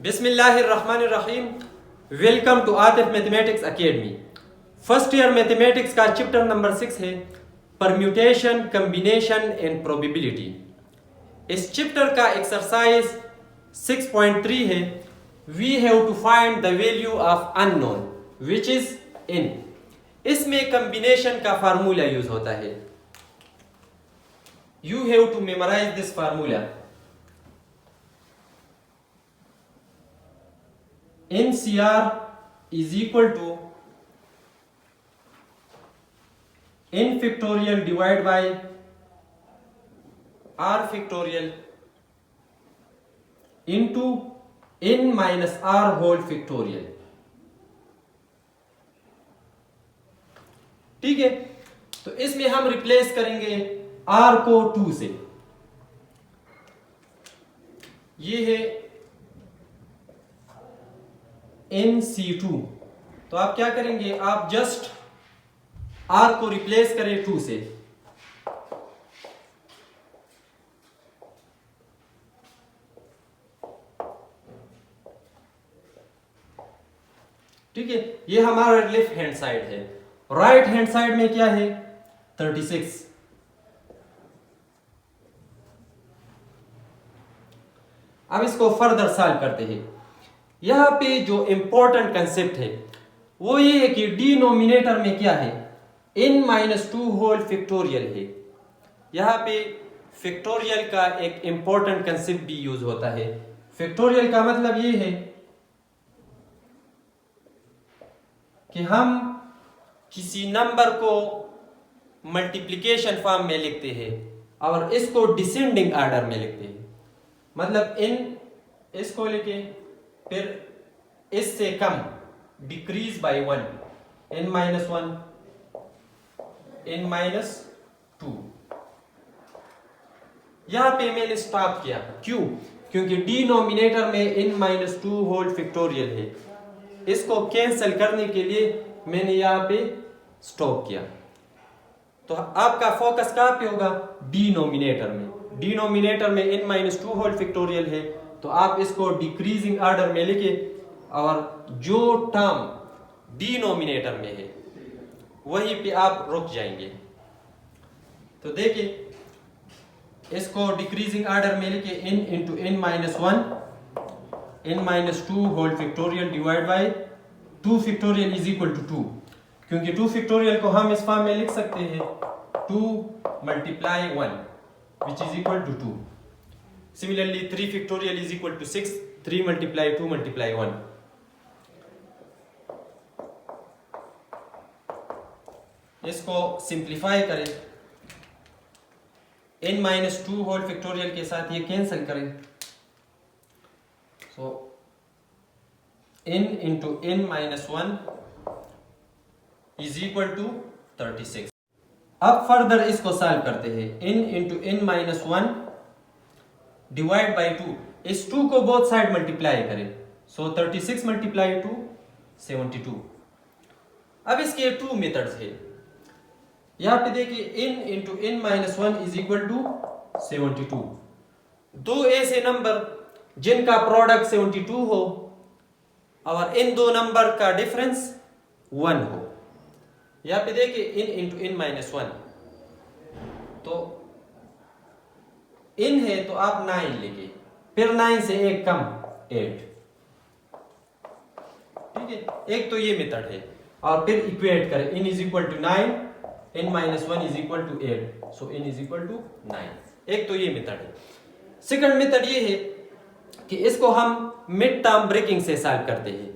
बिस्मिल्लाहिर्रहमानिर्रहीम। Welcome to Atif mathematics academy. First year mathematics का chapter number 6 है परम्यूटेशन, कम्बिनेशन एंड प्रोबेबिलिटी। इस chapter का एक्सरसाइज 6.3 है we have to find the value of unknown which is in. इसमें combination का formula use होता है। You have to memorise this formula. NCR is equal to n factorial divided by r factorial into n minus r whole factorial। ठीक है, तो इसमें हम replace करेंगे r को 2 से। ये है NC2। तो आप क्या करेंगे, आप जस्ट R को रिप्लेस करें 2 से। ठीक है, ये हमारा लेफ्ट हैंड साइड है। राइट हैंड साइड में क्या है 36। अब इसको फर्दर सॉल्व करते हैं। यहां पे जो इंपॉर्टेंट कंसेप्ट है वो ये है कि डिनोमिनेटर में क्या है n-2 होल फैक्टोरियल है। यहां पे फैक्टोरियल का एक इंपॉर्टेंट कंसेप्ट भी यूज होता है। फैक्टोरियल का मतलब ये है कि हम किसी नंबर को मल्टीप्लिकेशन फॉर्म में लिखते हैं और इसको डिसेंडिंग ऑर्डर में लिखते हैं। मतलब n इसको लिखे, फिर इससे कम डिक्रीज बाय 1, n-1, n-2। यहां पे मैंने स्टॉप किया, क्यों? क्योंकि डिनोमिनेटर में n-2 होल फैक्टोरियल है। इसको कैंसिल करने के लिए मैंने यहां पे स्टॉप किया। तो आपका फोकस कहां पे होगा, डिनोमिनेटर में। डिनोमिनेटर में n-2 होल फैक्टोरियल है, तो आप इसको डिक्रीजिंग ऑर्डर में लिखे और जो टर्म डिनोमिनेटर में है वहीं पे आप रुक जाएंगे। तो देखिए, इसको डिक्रीजिंग ऑर्डर में लिखे n into n-1, n-2 whole factorial divide by 2 factorial is equal to 2। क्योंकि 2 फैक्टोरियल को हम इस फॉर्म में लिख सकते हैं 2 multiply 1 which is equal to 2। Similarly, 3 factorial is equal to 6. 3 multiply 2 multiply 1. इसको सिंप्लीफाई करें, n-2 होल फैक्टोरियल के साथ ये कैंसिल करें। So n into n-1 is equal to 36। अब फर्दर इसको सॉल्व करते हैं। n into n-1 divide by 2, इस 2 को बोथ साइड मल्टीप्लाई करें। सो 36 मल्टीप्लाई 2 72। अब इसके 2 मेथड्स है। यहां पे देखिए n into n-1 is equal to 72। दो ऐसे नंबर जिनका प्रोडक्ट 72 हो और इन दो नंबर का डिफरेंस 1 हो। यहां पे देखिए n इंटू n-1, तो इन है तो आप 9 लेंगे, फिर 9 से एक कम 8। ठीक है, एक तो ये मेथड है। और फिर इक्वेट करें, n is equal to 9, n-1 is equal to 8, so n is equal to 9। एक तो ये मेथड है। सेकंड मेथड ये है कि इसको हम मिड टर्म ब्रेकिंग से सॉल्व करते हैं।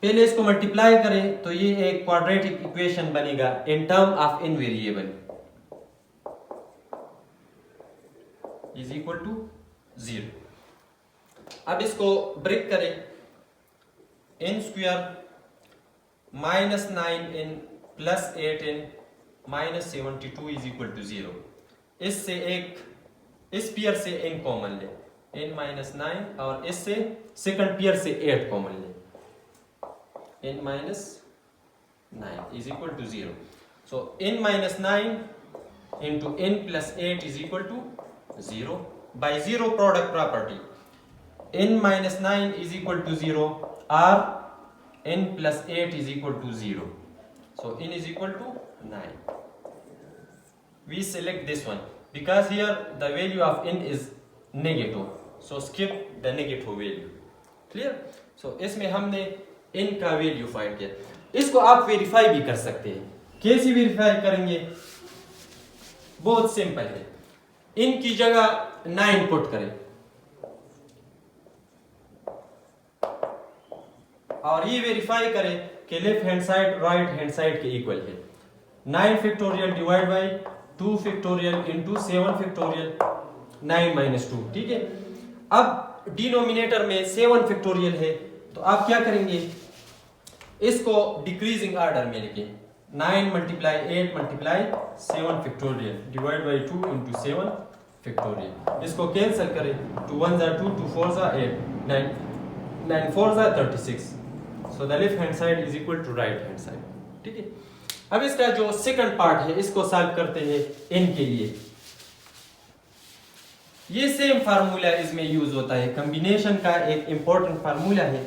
पहले इसको मल्टीप्लाई करें तो ये एक क्वाड्रेटिक इक्वेशन बनेगा in term of n variable is equal to 0। अब इसको ब्रेक करें, n square minus 9n plus 8n minus 72 is equal to 0। इससे एक इस पेयर से n कॉमन ले, n-9, और इससे सेकंड पेयर से 8 कॉमन ले, n-9 is equal to 0। So n-9 into n plus 8 is equal to 0 by zero product property। n minus 9 is equal to 0 or n plus 8 is equal to 0. So n is equal to 9. We select this one because here the value of n is negative. So skip the negative value. Clear? So इसमें हमने n का value find किया. इसको आप verify भी कर सकते हैं. कैसे वेरीफाई करेंगे? बहुत सिंपल है. n की जगह 9 पुट करें और ये वेरीफाई करें कि left hand side right hand side के इक्वल है. 9 factorial divide by 2 factorial into 7 factorial 9 minus 2. ठीक है. अब डिनोमिनेटर में 7 फैक्टोरियल है तो आप क्या करेंगे? इसको डिक्रीजिंग ऑर्डर में लिखें. 9 multiply 8 multiply 7 factorial divide by 2 into 7 factorial. इसको कैंसिल करें. 2 1 जा 2 2 4 जा 8 9 9 4 जा 36. So the left hand side is equal to right hand side. ठीक है. अब इसका जो सेकंड पार्ट है इसको सॉल्व करते हैं n के लिए. ये सेम फार्मूला इसमें यूज होता है. कॉम्बिनेशन का एक इंपॉर्टेंट फार्मूला है.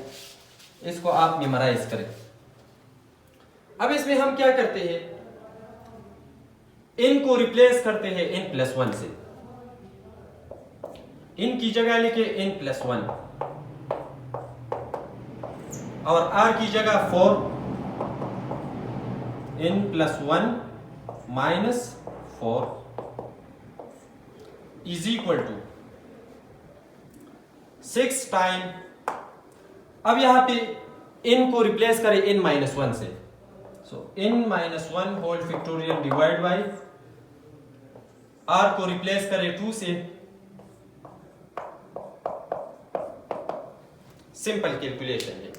इसको आप मेमोराइज करें. अब इसमें हम क्या करते हैं? n को रिप्लेस करते हैं n प्लस 1 से. n की जगह लिखे n प्लस 1 और r की जगह 4 n plus 1 minus 4 is equal to 6 time. अब यहां पे n को रिप्लेस करें n माइनस 1 से. So n minus 1 whole factorial divide by r को रिप्लेस करें 2 से. सिंपल कैलकुलेशन है.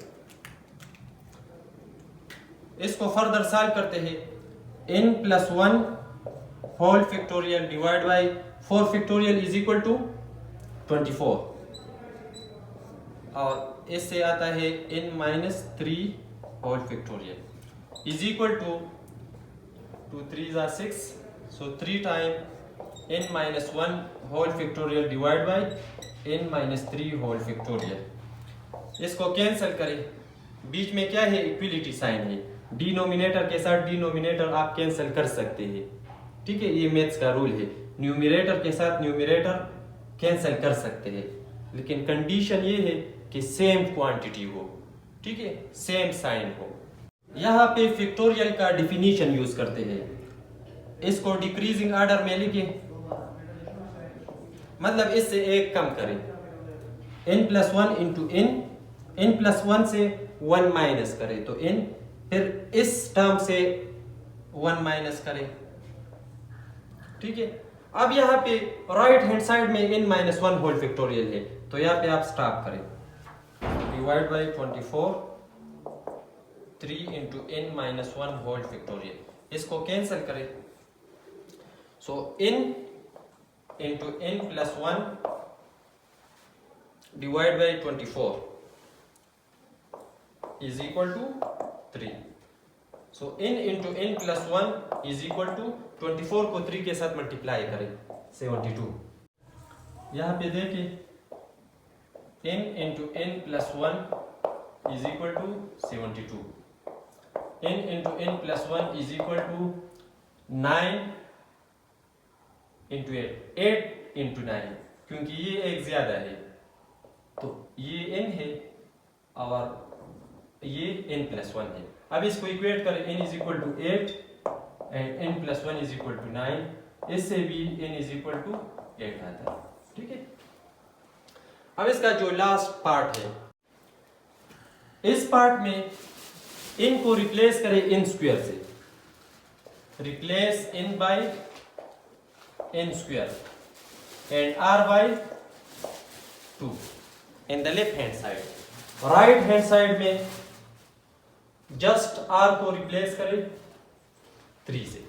इसको फर्दर सॉल्व करते हैं. n plus 1 whole factorial divide by 4 factorial is equal to 24 और इससे आता है n minus 3 whole factorial is equal to 2 3 जा 6. So 3 time n minus 1 whole factorial divide by n minus 3 whole factorial. इसको cancel करें. बीच में क्या है? इक्विलिटी साइन है. डिनोमिनेटर के साथ डिनोमिनेटर आप कैंसिल कर सकते हैं. ठीक है. ये मैथ्स का रूल है. न्यूमरेटर के साथ न्यूमरेटर कैंसिल कर सकते हैं लेकिन कंडीशन ये है कि सेम क्वांटिटी हो. ठीक है. सेम साइन हो. यहाँ पे फैक्टोरियल का डिफिनीशन यूज करते हैं. इसको डिक्रीजिंग ऑर्डर में लिखें. मतलब इससे एक कम करें. n plus 1 into n plus 1 से 1 माइनस करें तो n. फिर इस टर्म से 1 माइनस करें. ठीक है. अब यहाँ पे राइट हैंड साइड में n माइनस 1 होल फैक्टोरियल है तो यहाँ पे आप स्टॉप करें. Divide by 24 3 into n minus 1 whole factorial. इसको कैंसिल करें. So n into n plus 1 divide by 24 is equal to 3. So n into n plus 1 is equal to 24 को 3 के साथ मल्टीप्लाई करें 72. यहाँ पे देखिए n into n plus 1 is equal to 72. n into n plus 1 is equal to 9 into 8 into 9 क्योंकि ये एक ज्यादा है तो ये n है और ये n प्लस 1 है. अब इसको इक्वेट करें. n is equal to 8 and n plus 1 is equal to 9. इससे भी n इज इक्वल टू 8 आता है. ठीक है. अब इसका जो लास्ट पार्ट है इस पार्ट में n को रिप्लेस करें n स्क्वायर से. Replace n by n square and r by 2 in the left hand side. Right hand side में जस्ट r को रिप्लेस करें 3 से.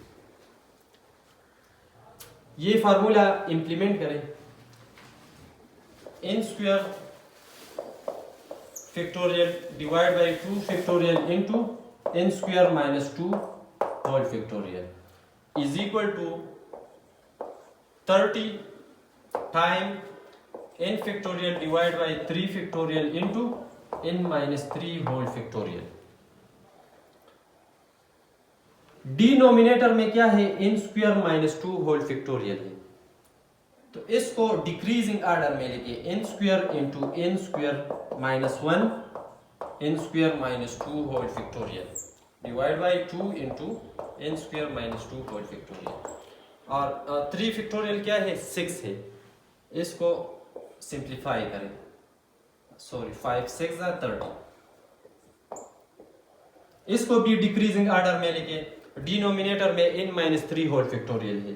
ये फार्मूला इंप्लीमेंट करें. n square factorial divide by 2 factorial into n square minus 2 whole factorial is equal to 30 time n factorial divided by 3 factorial into n minus 3 whole factorial. Denominator में क्या है, n square minus 2 whole factorial है, तो इसको decreasing order में लेके n स्क्वायर into n square minus 1 n square minus 2 whole factorial divide by 2 into n square minus 2 whole factorial. और 3 फैक्टोरियल क्या है, 6 है, इसको सिंप्लीफाई करें, सॉरी 5 6 30. इसको भी डिक्रीजिंग ऑर्डर में लेके डिनोमिनेटर में n माइनस 3 होल फैक्टोरियल है,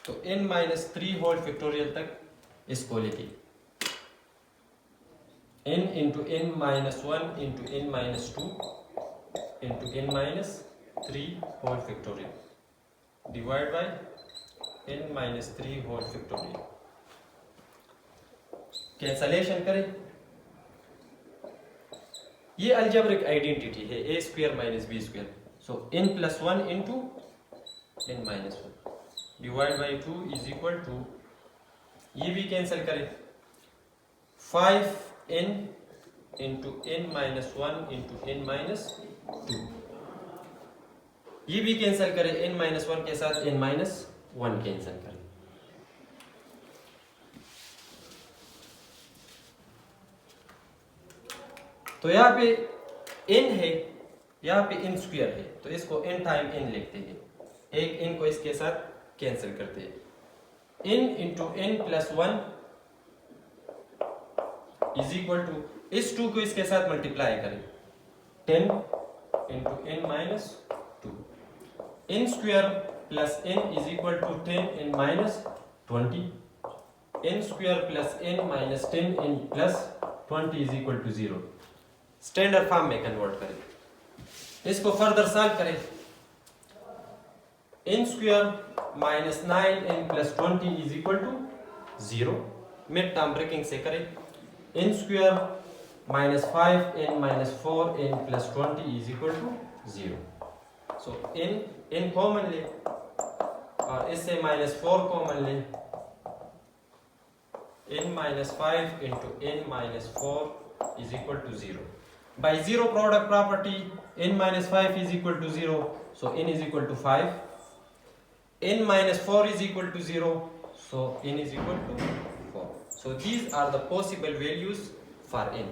तो n माइनस 3 होल फैक्टोरियल तक इसको लेके n into n minus 1 into n minus 2 into n minus 3 whole factorial divide by n minus 3 whole factorial. Cancellation करें, ये अलजेब्रिक आइडेंटिटी है a square minus b square, so n plus 1 into n minus 1 divide by 2 is equal to, ये भी cancel करें, 5n into n minus 1 into n minus 2, ये भी cancel करें, n minus 1 के साथ n माइनस 1 कैंसिल करें. तो यहाँ पे n है, यहाँ पे n स्क्वायर है, तो इसको n टाइम n लिखते हैं, एक n को इसके साथ कैंसिल करते हैं, n into n plus 1 is equal to, इस 2 को इसके साथ मल्टीप्लाई करें, 10 into n minus 2, n square plus n is equal to 10 n minus 20, n square plus n minus 10 n plus 20 is equal to 0. Standard form में convert करें, इसको further solve करें, n square minus 9n plus 20 is equal to 0. Mid term breaking से करें, n square minus 5n minus 4n plus 20 is equal to 0. So n common ले और इससे minus 4 common ले, n minus 5 into n minus 4 is equal to 0. By zero product property, n minus 5 is equal to 0, so n is equal to 5. n minus 4 is equal to 0, so n is equal to 4. So these are the possible values for n.